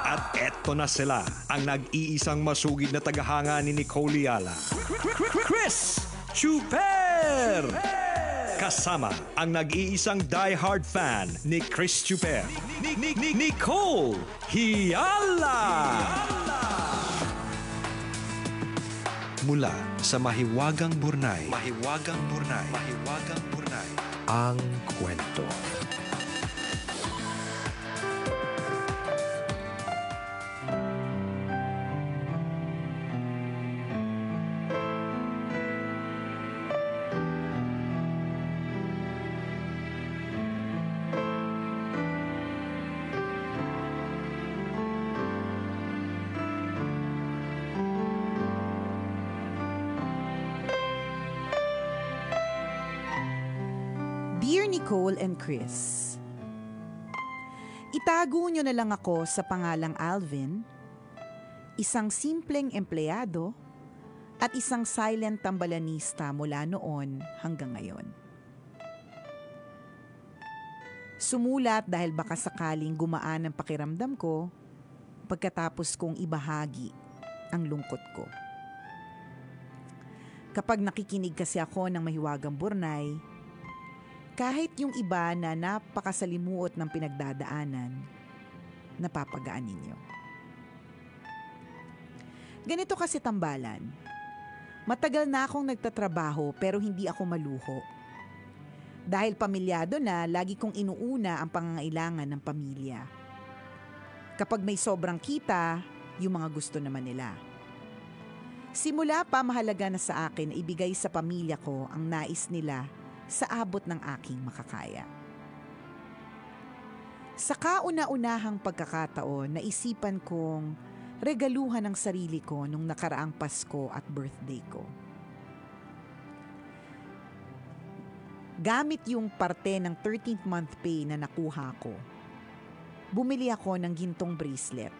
At eto na sila, ang nag-iisang masugid na tagahanga ni Nicole Yala, Chris Chuper! Kasama ang nag-iisang die-hard fan ni Chris Chuper, Nicole Yala! Mula sa Mahiwagang Burnay, ang kwento. Dear Nicole and Chris, itago nyo na lang ako sa pangalang Alvin, isang simpleng empleyado at isang silent tambalanista mula noon hanggang ngayon. Sumulat dahil baka sakaling gumaan ang pakiramdam ko pagkatapos kong ibahagi ang lungkot ko. Kapag nakikinig kasi ako ng Mahiwagang Burnay, kahit yung iba na napakasalimuot ng pinagdadaanan, napapagaan ninyo. Ganito kasi tambalan. Matagal na akong nagtatrabaho pero hindi ako maluho. Dahil pamilyado na, lagi kong inuuna ang pangangailangan ng pamilya. Kapag may sobrang kita, yung mga gusto naman nila. Simula pa mahalaga na sa akin na ibigay sa pamilya ko ang nais nila sa abot ng aking makakaya. Sa kauna-unahang pagkakataon, naisipan kong regaluhan ang sarili ko nung nakaraang Pasko at birthday ko. Gamit yung parte ng 13th month pay na nakuha ko, bumili ako ng gintong bracelet.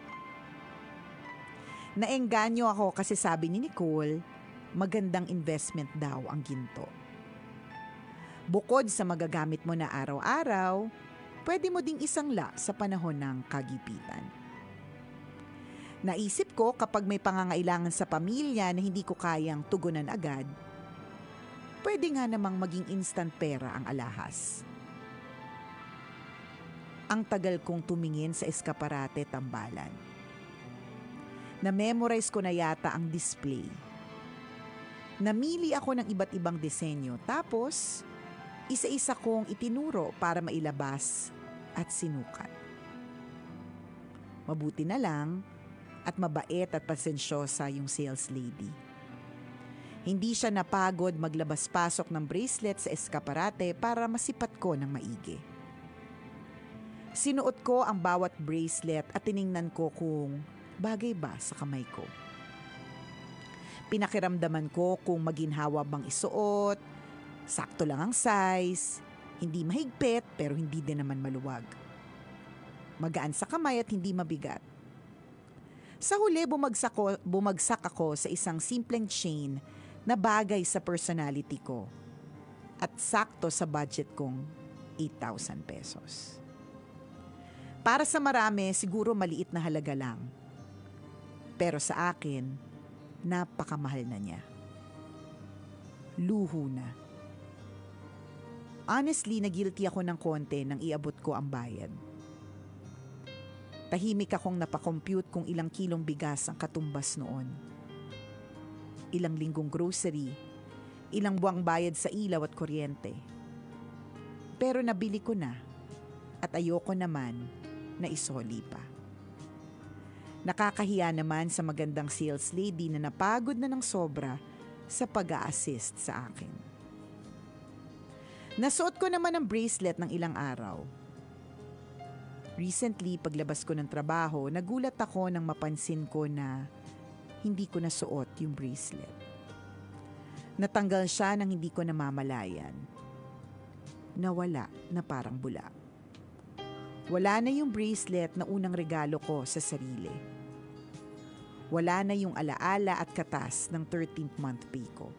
Naengganyo ako kasi sabi ni Nicole, magandang investment daw ang ginto. Bukod sa magagamit mo na araw-araw, pwede mo ding isangla sa panahon ng kagipitan. Naisip ko kapag may pangangailangan sa pamilya na hindi ko kayang tugunan agad, pwede nga namang maging instant pera ang alahas. Ang tagal kong tumingin sa eskaparate tambalan. Na-memorize ko na yata ang display. Namili ako ng iba't ibang disenyo tapos isa-isa kong itinuro para mailabas at sinukat. Mabuti na lang at mabait at pasensyosa yung sales lady. Hindi siya napagod maglabas-pasok ng bracelet sa eskaparate para masipat ko ng maigi. Sinuot ko ang bawat bracelet at tiningnan ko kung bagay ba sa kamay ko. Pinakiramdaman ko kung maginhawa bang isuot, sakto lang ang size, hindi mahigpit pero hindi din naman maluwag. Magaan sa kamay at hindi mabigat. Sa huli, bumagsak ako sa isang simpleng chain na bagay sa personality ko at sakto sa budget kong 8,000 pesos. Para sa marami, siguro maliit na halaga lang. Pero sa akin, napakamahal na niya. Luho na. Honestly, nagilty ako ng konti nang iabot ko ang bayad. Tahimik akong napakompute kung ilang kilong bigas ang katumbas noon. Ilang linggong grocery, ilang buwang bayad sa ilaw at kuryente. Pero nabili ko na at ayoko naman na isoli pa. Nakakahiya naman sa magandang sales lady na napagod na ng sobra sa pag-a-assist sa akin. Nasuot ko naman ang bracelet ng ilang araw. Recently, paglabas ko ng trabaho, nagulat ako nang mapansin ko na hindi ko nasuot yung bracelet. Natanggal siya nang hindi ko namamalayan. Nawala na parang bula. Wala na yung bracelet na unang regalo ko sa sarili. Wala na yung alaala at katas ng 13th month pay ko.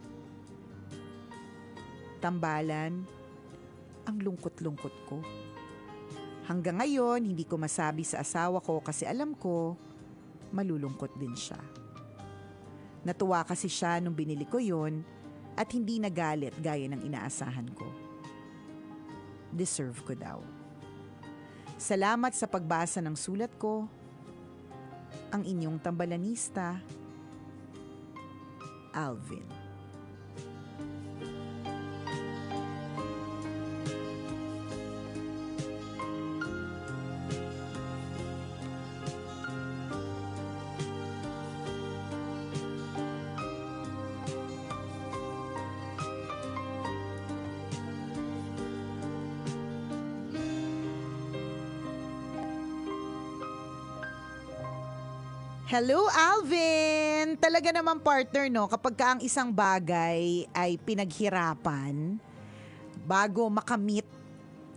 Tambalan, ang lungkot-lungkot ko. Hanggang ngayon, hindi ko masabi sa asawa ko kasi alam ko, malulungkot din siya. Natuwa kasi siya nung binili ko yun at hindi nagalit gaya ng inaasahan ko. Deserve ko daw. Salamat sa pagbasa ng sulat ko. Ang inyong tambalanista, Alvin. Hello, Alvin! Talaga naman partner, no? Kapag ka ang isang bagay ay pinaghirapan, bago makamit,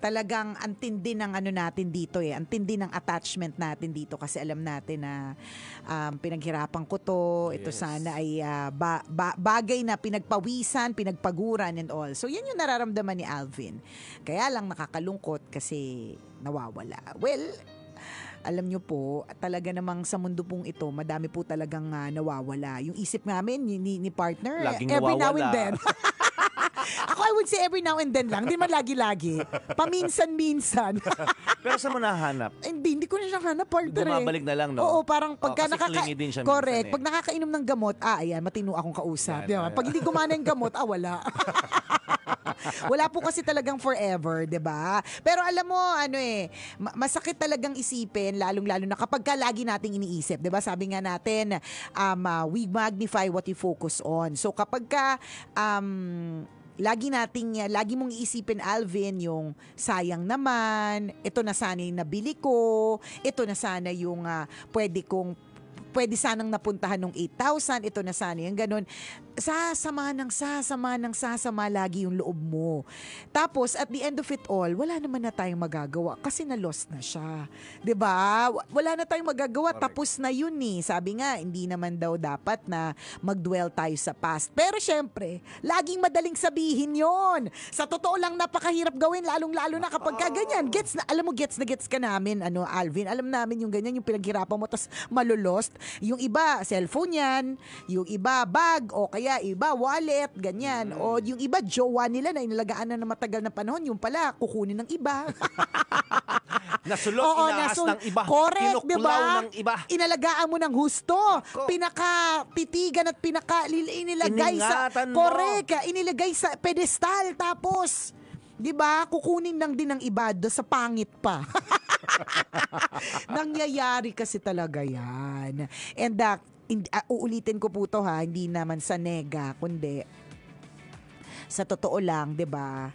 talagang antindi ng ano natin dito antindi ng attachment natin dito kasi alam natin na pinaghirapan ko to, ito sana ay bagay na pinagpawisan, pinagpaguran and all. So yan yung nararamdaman ni Alvin. Kaya lang nakakalungkot kasi nawawala. Well, alam nyo po, talaga namang sa mundo pong ito, madami po talagang nawawala. Yung isip namin, ni partner, laging every nawawala. now and then. Ako, I would say every now and then lang. Hindi man lagi-lagi. Paminsan-minsan. Pero sa mo nahanap? Hindi ko na siya hanap, partner. Bumabalik na lang, no? Oo, parang pagka kasi clingy din siya correct. minsan, Pag nakakainom ng gamot, ayan, matino akong kausap. Yan, Diba? yan. Pag hindi gumana yung gamot, wala. Wala po kasi talagang forever, 'di ba? Pero alam mo, masakit talagang isipin, lalong-lalo na kapag ka lagi nating iniisip, 'di ba? Sabi nga natin, we magnify what you focus on. So kapag ka lagi mong iisipin, Alvin, yung sayang naman, ito na sana yung nabili ko, ito na sana yung pwede sanang napuntahan ng 8,000, ito na sana yung ganun. Sasama lagi yung loob mo. Tapos, at the end of it all, wala naman na tayong magagawa kasi na-lost na siya. 'Di ba? Wala na tayong magagawa, Correct. tapos na yun Sabi nga, hindi naman daw dapat na mag-dwell tayo sa past. Pero syempre, laging madaling sabihin yon. Sa totoo lang, napakahirap gawin, lalong-lalo na kapag ka ganyan. Gets na gets ka namin, Alvin. Alam namin yung ganyan, yung pinaghirapan mo, tas malulost. Yung iba, cellphone yan. Yung iba, bag. O kaya iba, wallet. Ganyan. O yung iba, jowa nila na inalagaan na matagal na panahon. Yung pala, kukunin ng iba. Nasulot, inaas ng iba. Correct, Kinuklaw diba? ng iba. Inalagaan mo ng husto. Pinakatitigan at inilagay sa... Iningatan mo. Correct. Inilagay sa pedestal. Tapos, di ba, kukunin lang din ng iba sa pangit pa. Nangyayari kasi talaga yan. And uulitin ko po to hindi naman sa nega, kundi sa totoo lang, 'di ba?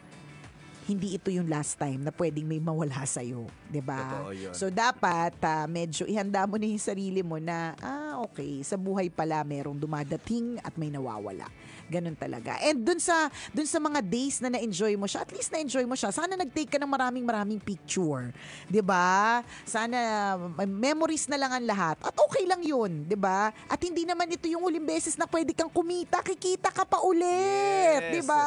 Hindi ito yung last time na pwedeng may mawala sa'yo. 'Di ba? Totoo yun. So dapat medyo ihanda mo na yung sarili mo na, okay, sa buhay pala merong dumadating at may nawawala. Ganun talaga. And dun sa mga days na na-enjoy mo siya, at least na-enjoy mo siya, sana nag-take ka ng maraming picture. 'Di ba? Sana memories na lang ang lahat. At okay lang yun, 'di ba? At hindi naman ito yung huling beses na pwede kang kumita, kikita ka pa ulit, 'di ba?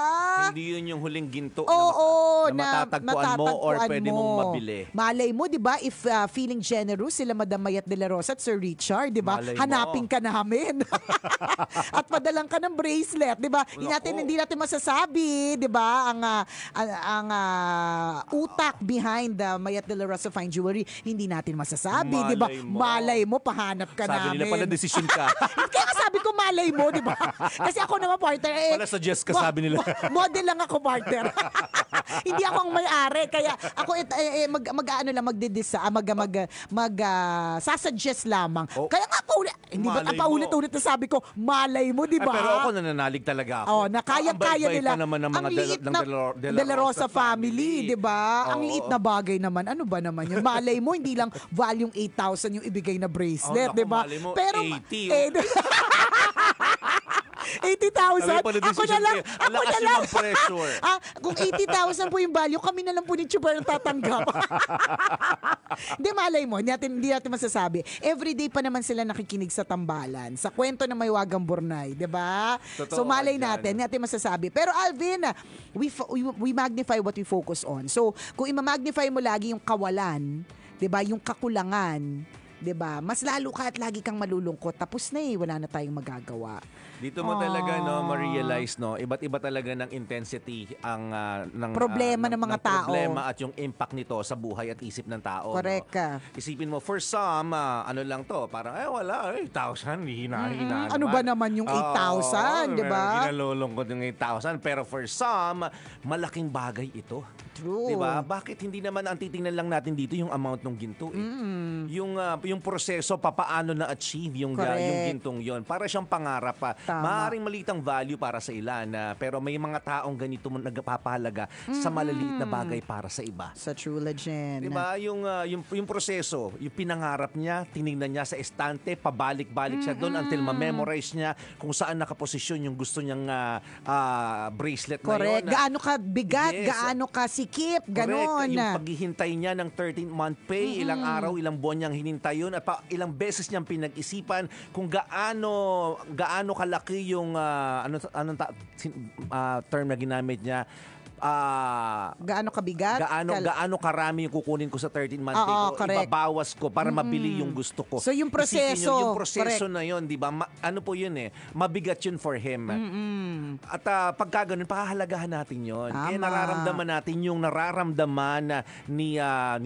Hindi yun yung huling ginto Oo, na matatagpuan mo or pwede mong mabili. Malay mo, 'di ba? If feeling generous sila Madam Mayat de la Rosa at Sir Richard, 'di ba? Malay mo. Hanapin ka namin. At padalang ka ng bracelet, 'di ba? Hindi natin masasabi, 'di ba? Ang utak behind the Mayat de la Rosa Fine Jewelry, hindi natin masasabi, 'di ba? Malay mo. Malay mo, pahanap ka Sabi namin. nila pala decision ka. Kaya nga sabi ko malay mo, 'di ba? Kasi ako naman partner Wala suggest ka, sabi nila. Model lang ako, partner. Hindi ako ang may-ari, kaya ako sasuggest lamang. Oh. Kaya nga hindi ba Malay mo. paulit-ulit na sabi ko, malay mo, di ba? Pero ako nananalig talaga ako. Oh, na kaya-kaya Ang nila. pa naman ng mga Ang liit ng na De La Rosa family, 'di ba? Ang Oo. liit na bagay naman. Ano ba naman 'yun? Malay mo hindi lang volume 8,000 yung ibigay na bracelet, Oh, naku, 'di ba? malay mo, Pero 80, oh. 80,000, Kami pa din ako si na lang, Chuper. Ang ako lakas na yung lang. mag-pressure. Kung 80,000 po yung value, kami na lang po ni Chuper ang tatanggap. Hindi, malay mo, hindi natin masasabi. Everyday pa naman sila nakikinig sa tambalan, sa kwento ng Mahiwagang Burnay, di ba? Totoo So malay ka dyan. natin, hindi natin masasabi. Pero Alvin, we magnify what we focus on. So kung ima-magnify mo lagi yung kawalan, di ba, yung kakulangan, di ba, mas lalo ka at lagi kang malulungkot. Tapos na wala na tayong magagawa. Dito mo talaga ma-realize iba't iba talaga ng intensity ang ng Problema ng mga tao. Problema at yung impact nito sa buhay at isip ng tao. Correct ka. Isipin mo, for some, ano lang to, parang wala, 8,000, hina-hina. Ano ba naman yung 8,000, di ba? Kinalulungkot yung 8,000. Pero for some, malaking bagay ito. True. Di ba? Bakit hindi naman ang titingnan lang natin dito yung amount ng ginto yung proseso papaano na-achieve yung gintong yon para siyang pangarap pa. Tama. Maaaring malitang value para sa ilan, pero may mga taong ganito nagpapahalaga sa malaliit na bagay para sa iba. Sa True Legend. Diba? Yung proseso, yung pinangarap niya, tinignan niya sa estante, pabalik-balik siya doon until ma-memorize niya kung saan nakaposisyon yung gusto niyang bracelet Correct. na yun. Gaano ka bigat, Yes. gaano ka sikip, Correct. ganon. Yung paghihintay niya ng 13-month pay, ilang araw, ilang buwan niyang hinintay yun, at ilang beses niyang pinag-isipan kung gaano kalaki yung term na ginamit niya. Gaano kabigat? Gaano karami yung kukunin ko sa 13-month pay Oo, ko, correct. ibabawas ko para mabili yung gusto ko. So, yung proseso, Isipin nyo, yung proseso correct. na yun, di ba? Ano po yun mabigat yun for him. At pagka ganun, pahahalagahan natin yun. Kaya Tama. nararamdaman natin yung nararamdaman ni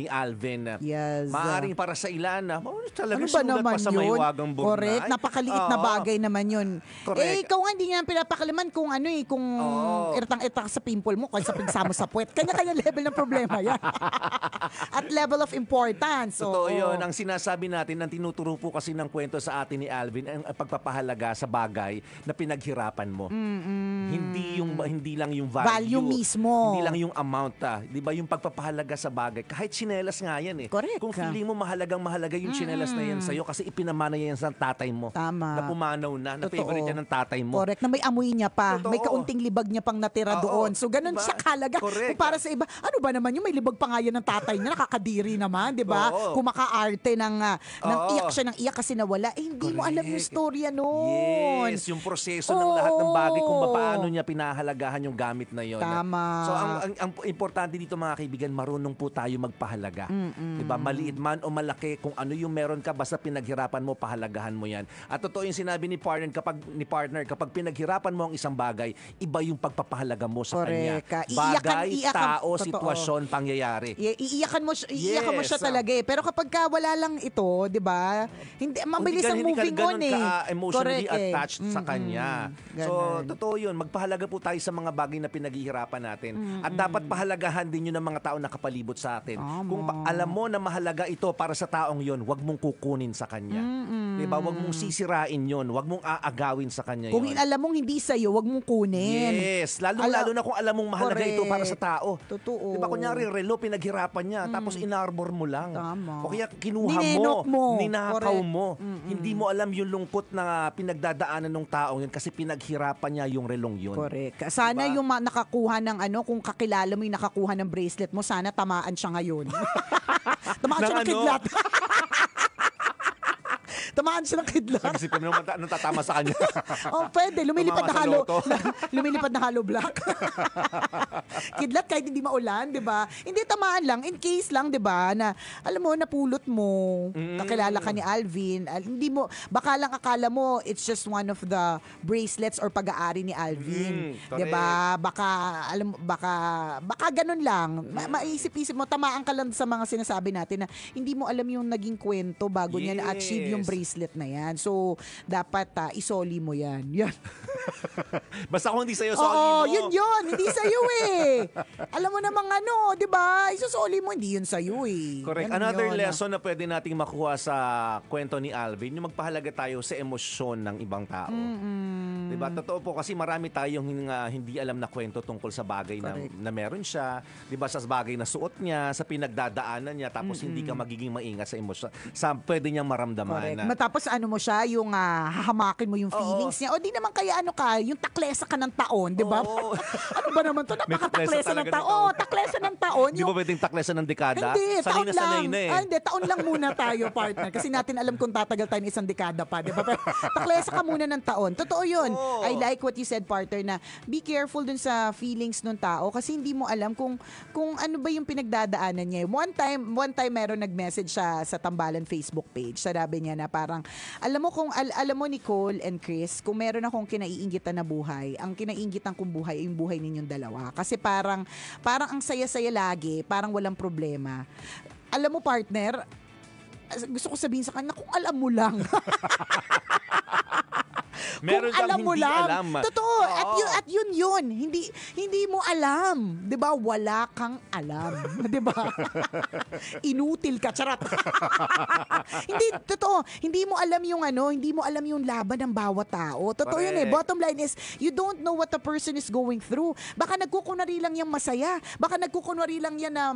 Alvin. Yes. Maaring para sa ilan, talaga Ano ba sulat naman pa sa yun? Mahiwagang Burnay. Correct. Napakaliit na Oo. bagay naman yun. Correct. Ikaw nga hindi nga pinapakalaman kung kung Oo. irtang-irtang sa pimple mo, kung sa pigsamo sa puwet. Kanya-kanya level ng problema yan. At level of importance. Totoo Oo. yun. Ang sinasabi natin, ang tinuturo po kasi ng kwento sa atin ni Alvin, ang pagpapahalaga sa bagay na pinaghirapan mo. Hindi lang yung value. Value mismo. Hindi lang yung amount. Di ba yung pagpapahalaga sa bagay? Kahit tsinelas nga yan Correct Kung ka. feeling mo mahalagang-mahalaga yung tsinelas na yan sa'yo kasi ipinamana yan sa tatay mo. Tama. Na pumanaw na Totoo. favorite yan ng tatay mo. Correct. Na may amoy niya pa. Totoo. May kaunting libag niya pang natira Oo. doon. So, ganun Diba? siya kalaga. Correct. Kung para sa iba, ano ba naman yung may libag pa nga yan ng tatay niya, nakakadiri naman, di ba? Oo. Kung maka-arte ng Oo. iyak siya ng iyak kasi nawala, hindi mo alam yung storya noon. Yes, yung proseso ng lahat ng bagay kung paano niya pinahalagahan yung gamit na yon. Tama. So ang importante dito mga kaibigan, marunong po tayo magpahalaga. 'Di ba? Maliit man o malaki, kung ano yung meron ka, basta pinaghirapan mo, pahalagahan mo 'yan. At totoo yung sinabi ni partner, kapag pinaghirapan mo ang isang bagay, iba yung pagpapahalaga mo sa Correct. kanya. Iiyakan- Bagay, iiyakan- tao, totoo. sitwasyon, pangyayari. Iiyakan mo siya Yes. talaga eh. Pero kapag wala lang ito, 'di ba? Hindi mabilis ang Hindi ka moving on ganun eh. emotionally Correct, eh. attached sa kanya. So, Ganun. totoo yun. Magpahalaga po tayo sa mga bagay na pinaghihirapan natin. At dapat pahalagahan din yun ng mga tao na kapalibot sa atin. Tama. Kung alam mo na mahalaga ito para sa taong yun, wag mong kukunin sa kanya. Diba? Wag mong sisirain yun. Wag mong aagawin sa kanya Kung yun. alam mong hindi sa'yo, wag mong kunin. Yes, lalo na kung alam mong mahalaga ito para sa tao. Totoo. Diba kunyari, relo, pinaghirapan niya, tapos inarbor mo lang. Tama. O kaya kinuha Ninenok mo. ninakaw Correct. mo. Hindi mo alam yung lungkot na pinagdadaanan ng taong yun kasi pinaghirapan niya yung relong yun. Correct. Sana Diba? yung nakakuha ng kung kakilala mo yung nakakuha ng bracelet mo, sana tamaan siya ngayon. Tamaan siya ng kidlat. Tamaan siya ng kidlat. Nag-isip kami naman tatama sa kanya. Pwede. Lumilipad na Tumama sa halo. loto. Lumilipad na halo black. Kidlat kahit hindi maulan, 'di ba? Hindi tamaan lang in case lang, 'di ba? Na alam mo napulot mo. Kakilala ka ni Alvin. Hindi mo baka lang akala mo it's just one of the bracelets or pag-aari ni Alvin, 'di ba? Baka ganun lang. Maisip-isip mo tamaan ka lang sa mga sinasabi natin na hindi mo alam yung naging kwento bago niya na-achieve yung bracelet na yan. So, dapat isoli mo yan. Yan. Basta kung hindi sa'yo, soli Oo, mo. yun. Hindi sa'yo eh. Alam mo namang di ba? Isusoli mo, hindi yun sa'yo eh. Correct. Ganun Another yun. lesson na pwede nating makuha sa kwento ni Alvin, yung magpahalaga tayo sa emosyon ng ibang tao. Diba? Totoo po kasi marami tayong hindi alam na kwento tungkol sa bagay na meron siya. Diba? Sa bagay na suot niya, sa pinagdadaanan niya, tapos hindi ka magiging maingat sa emosyon. Pwede niyang maramdaman. Correct. Matapos mo siya, yung hahamakin mo yung feelings niya. O di naman kaya yung taklesa ka ng taon, di ba? Oo. Ano ba naman to? May Napaka-taklesa taklesa ng talaga ng taon. taon. Taklesa ng taon. Di ba pwedeng taklesa ng dekada? Hindi, taon lang. Sanay na eh. Hindi, taon lang muna tayo, partner. Kasi natin alam kung tatagal tayo ng isang dekada pa, di ba? Pero taklesa ka muna ng taon. Totoo yun. Oo. I like what you said, partner, na be careful dun sa feelings ng tao kasi hindi mo alam kung ano ba yung pinagdadaanan niya. One time meron nag-message siya sa Tambalan Facebook page. Sabi niya na parang, alam mo Nicole and Chris, kung meron akong kinaiinggitan na buhay, ang kinaiinggitan kong buhay ay yung buhay ninyong dalawa. Kasi parang ang saya-saya lagi, parang walang problema. Alam mo, partner, gusto ko sabihin sa kanya, kung alam mo lang. Meron kung kang alam mo hindi lang. alam. Totoo. Oo. At yun. Hindi mo alam. 'Di ba? Wala kang alam. 'Di ba? Inutil ka, charot. Hindi, totoo. Hindi mo alam yung laban ng bawat tao. Totoo yun eh. Correct. Bottom line is, you don't know what the person is going through. Baka nagkukunwari lang yan masaya. Baka nagkukunwari lang yan na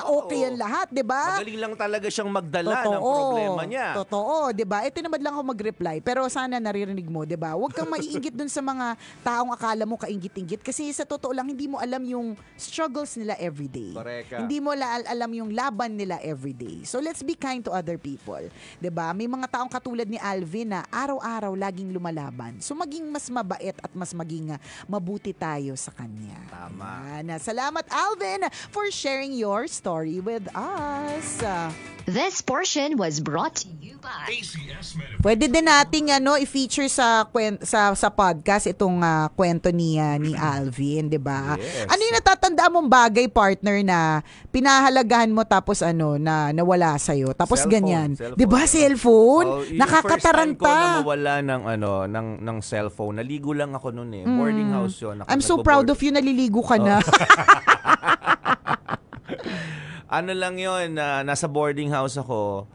okay yan lahat, 'di ba? Magaling lang talaga siyang magdala ng problema niya. Totoo, 'di ba? Tinamad lang ako mag-reply, pero sana naririnig mo, 'di ba? Huwag kang maiinggit dun sa mga taong akala mo kainggit-inggit kasi sa totoo lang hindi mo alam yung struggles nila everyday. Correct. Hindi mo alam yung laban nila everyday. So let's be kind to other people, 'di ba? May mga taong katulad ni Alvin na araw-araw laging lumalaban. So maging mas mabait at mas maging mabuti tayo sa kanya. Tama. Yan. Salamat Alvin for sharing your story with us. This portion was brought to you by Pwede din nating i-feature sa podcast itong kwento ni Alvin, 'di ba? Yes. Ano yung natatandaan mong bagay, partner, na pinahalagahan mo tapos na nawala sa tapos Cellphone, ganyan. cellphone. 'Di ba cellphone? Oh, yung Nakakataranta. first time ko na mawala ng cellphone. Naligo lang ako noon eh. Boarding house 'yon. I'm so proud of you, naliligo ka na. Ano lang 'yon, nasa boarding house ako.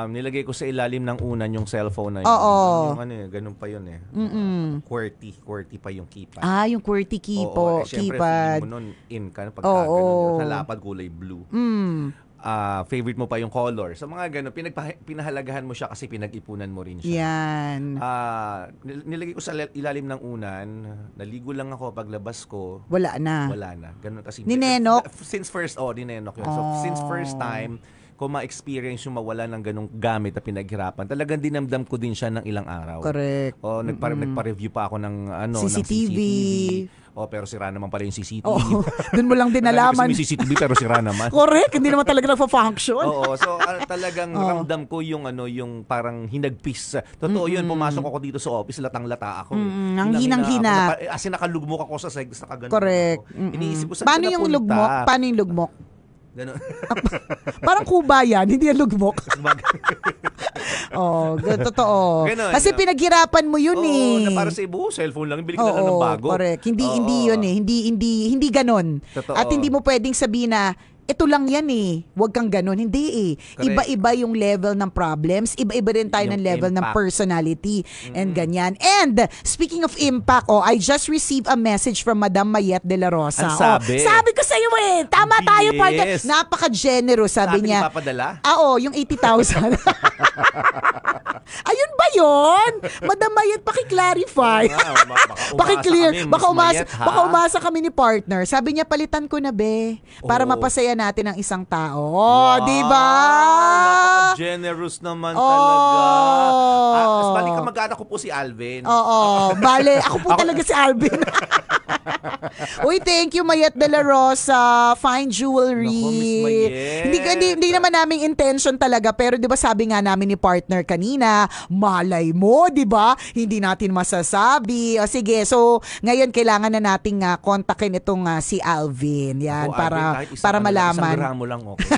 Nilagay ko sa ilalim ng unan yung cellphone na yun. Oo. Yung ganun pa yun eh. QWERTY pa yung keypad. Yung QWERTY Oo, syempre, keypad. feeling mo nun pagka Oo. ganun, sa lapad kulay blue. Favorite mo pa yung color. So mga ganun, pinahalagahan mo siya kasi pinag-ipunan mo rin siya. Yan. Nilagay ko sa ilalim ng unan, naligo lang ako, paglabas ko, Wala na. Ganun kasi. Ninenok? Ninenok yun. So since first time, ko ma-experience yung mawala ng ganung gamit na pinaghirapan, talagang dinamdam ko din siya ng ilang araw. Correct. Nagpa-review pa ako ng CCTV. Pero sira naman pala yung CCTV. Doon mo lang din nalaman. Kasi may CCTV pero sira naman. Correct, hindi naman talaga nagfa-function. Oo, so talagang ramdam ko yung parang hinagpis. Totoo yun, pumasok ako dito sa office, latang-lata ako. Ang hinang-hina. As in, nakalugmok ako sa ganun. Correct. Iniisip ko, Paano yung lugmok? Paano yung lugmok? Ganun. Parang kuba yan, hindi yan lugmok. Totoo. Ganun. Kasi pinaghirapan mo yun na para sa ibo, cellphone lang, bili ka na lang ng bago. Correct. Hindi yun eh. Hindi ganon. Totoo. At hindi mo pwedeng sabihin na, ito lang yan eh. Huwag kang ganon. Hindi eh. Correct. Iba-iba yung level ng problems. Iba-iba rin tayo Yung ng level ng impact. personality. And ganyan. And, speaking of impact, I just received a message from Madam Mayet de la Rosa. Ang sabi? Sabi ko sa'yo eh. Tama Bilis. tayo, partner. Napaka-generous, sabi niya. Ipapadala? Yung 80,000. Ayun ba yun? Madam Mayet, paki-clarify. Paki-clear. Baka umasa kami ni partner. Sabi niya, palitan ko na, be. Para mapasaya natin ang isang tao. Di ba? Napaka-generous naman talaga. Balik ka mag-anak ko po si Alvin. Bale. Ako po talaga si Alvin. Uy, thank you, Mayet de la Rosa. Fine jewelry. Naku, Miss Mayet. Hindi naman naming intention talaga. Pero di ba sabi nga namin ni partner kanina, malay mo, di ba? Hindi natin masasabi. O sige, so ngayon kailangan na nating kontakin itong si Alvin. Yan, para malaman. Isang gramo lang, okay.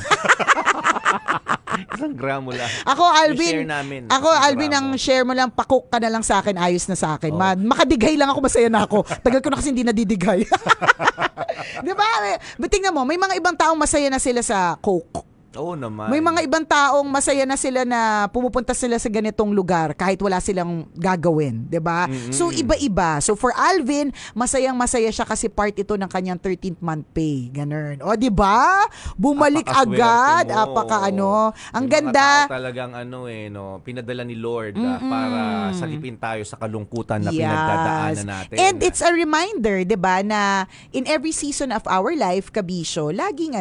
Isang gramo lang. Ako, Alvin, I-share namin. Alvin, ang share mo lang, pakook ka na lang sa akin, ayos na sa akin. Makadigay lang ako, masaya na ako. Tagal ko na kasi hindi nadidigay. Di ba? But tingnan mo, may mga ibang taong masaya na sila sa coke. Oo naman. May mga ibang taong masaya na sila na pumupunta sila sa ganitong lugar kahit wala silang gagawin, 'di ba? So iba-iba. So for Alvin, masayang-masaya siya kasi part ito ng kanyang 13th month pay. Ganun. O 'di ba? Bumalik agad. Ang May ganda. Mga tao talagang pinadala ni Lord para salipin tayo sa kalungkutan na pinagdadaanan natin. And it's a reminder, 'di ba, na in every season of our life, kabisyo, laging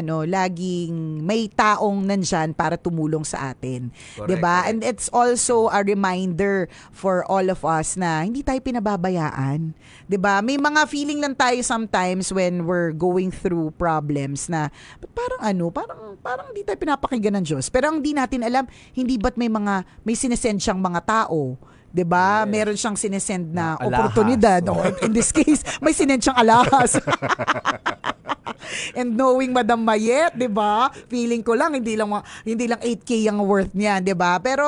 may taong nandyan para tumulong sa atin. Correct, 'Di ba? correct. And it's also a reminder for all of us na hindi tayo pinababayaan. 'Di ba? May mga feeling lang tayo sometimes when we're going through problems na parang hindi tayo pinapakinggan ng Diyos. Pero ang di natin alam, hindi ba't may sinesend siyang mga tao, 'di ba? Yes. Meron siyang sinesend na Na alahas. oportunidad. O, in this case, may sinend siyang alahas. And knowing Madam Mayet, 'di ba? Feeling ko lang hindi lang 8K ang worth niyan, 'di ba? Pero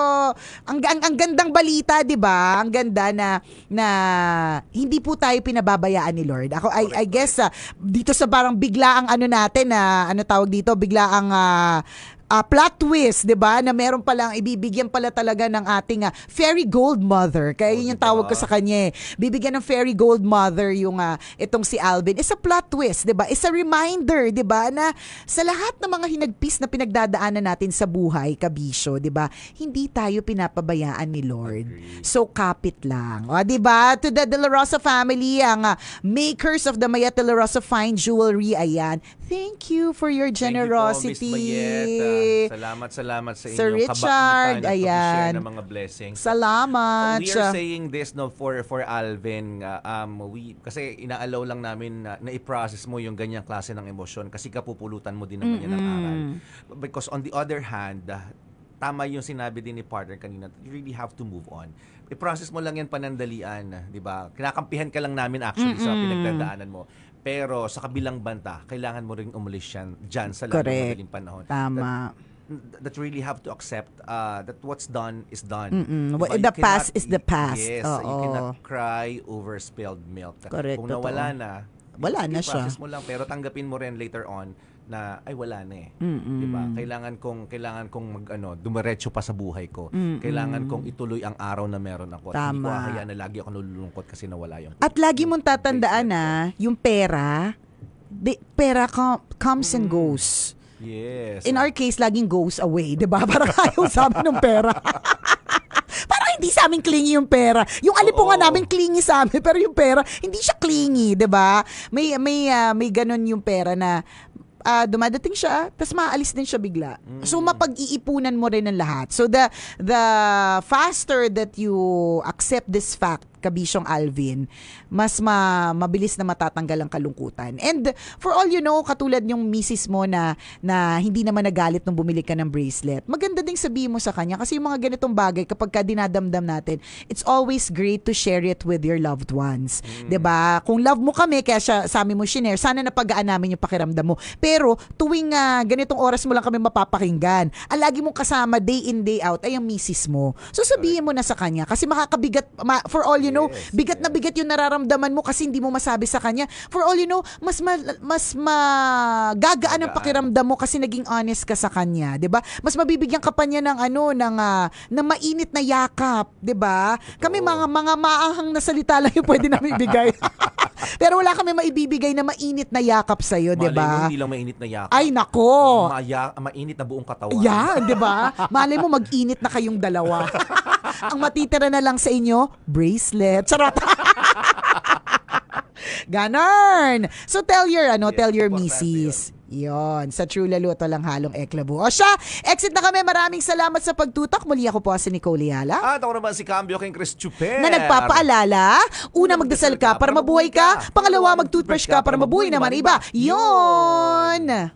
ang gandang balita, 'di ba? Ang ganda na hindi po tayo pinababayaan ni Lord. Ako I guess dito sa parang biglaang natin na tawag dito, biglaang plot twist, 'di ba? Na meron palang ibibigyan pala talaga ng ating fairy gold mother. Kaya yun yung tawag ko sa kanya. Bibigyan ng fairy gold mother yung itong si Alvin. It's a plot twist, 'di ba? It's a reminder, 'di ba, na sa lahat ng mga hinagpis na pinagdadaanan natin sa buhay, kabisyo, 'di ba? Hindi tayo pinapabayaan ni Lord. So kapit lang. O, 'di ba? To the De La Rosa family, ang makers of the Mayet De La Rosa fine jewelry, ayan. Thank you for your generosity. Thank you po, Miss Mayet. Salamat sa Sir inyong Richard, kabaitan at ayan. pag-share ng mga blessings. Salamat. We are saying this for Alvin, kasi inaalaw lang namin na i-process mo yung ganyang klase ng emosyon kasi kapupulutan mo din naman yan ng aral. Because on the other hand, tama yung sinabi din ni partner kanina, you really have to move on. I-process mo lang yan panandalian, di ba? Kinakampihan ka lang namin actually sa pinagdadaanan mo. Pero sa kabilang banta, kailangan mo rin umalis dyan sa lalong madaling panahon. Tama. That really have to accept that what's done is done. The past is the past. Yes, you cannot cry over spilled milk. Correct, Kung nawala na, wala na siya. process mo lang, pero tanggapin mo rin later on na ay wala na eh. 'Di ba? Kailangan kong dumiretso pa sa buhay ko. Kailangan kong ituloy ang araw na meron ako. At hindi ko hahayaan na lagi ako nalulungkot kasi nawala yung. At lagi mong tatandaan yung pera comes and goes. Yes. In our case, laging goes away, 'di ba? Parang ayaw sa amin ng pera. Parang hindi sa amin clingy yung pera. Yung alipungan namin clingy sa amin, pero yung pera hindi siya clingy, 'di ba? May ganun yung pera na dumadating siya, tapos maalis din siya bigla. So mapag-iipunan mo rin ang lahat. So the faster that you accept this fact, kabisyong Alvin, mas mabilis na matatanggal ang kalungkutan. And for all you know, katulad yung misis mo na hindi naman nagalit nung bumili ka ng bracelet, maganda ding sabihin mo sa kanya kasi yung mga ganitong bagay kapag ka dinadamdam natin, it's always great to share it with your loved ones. 'Di ba? Kung love mo kami, kaya siya sa amin mo shinare, sana napagaan namin yung pakiramdam mo. Pero tuwing ganitong oras mo lang kami mapapakinggan, ang lagi mong kasama day in day out ay ang misis mo. So sabihin mo na sa kanya kasi makakabigat, for all you know, bigat na bigat yung nararamdaman mo kasi hindi mo masabi sa kanya. For all you know, mas magagaan ang pakiramdam mo kasi naging honest ka sa kanya, 'di ba? Mas mabibigyan ka pa niya ng ng mainit na yakap, 'di ba? Kami mga maanghang na salita lang yung pwede namin ibigay. Pero wala kami maibibigay na mainit na yakap sa iyo, 'di ba? Hindi lang mainit na yakap. Ay nako. Mainit na buong katawan. Yan, 'di ba? Malay mo mag-init na kayong dalawa. Ang matitira na lang sa inyo, bracelet. Charot. Ganon. So tell your misis. Yon, sa True Laluto lang halong eklabu. O siya, exit na kami. Maraming salamat sa pagtutok. Muli ako po si Nicole Yala. At ako naman si Cambio King Chris Chuper. Na nagpapaalala, una magdasal ka para mabuhay ka, pangalawa mag-toothbrush ka para mabuhay naman iba. Yon.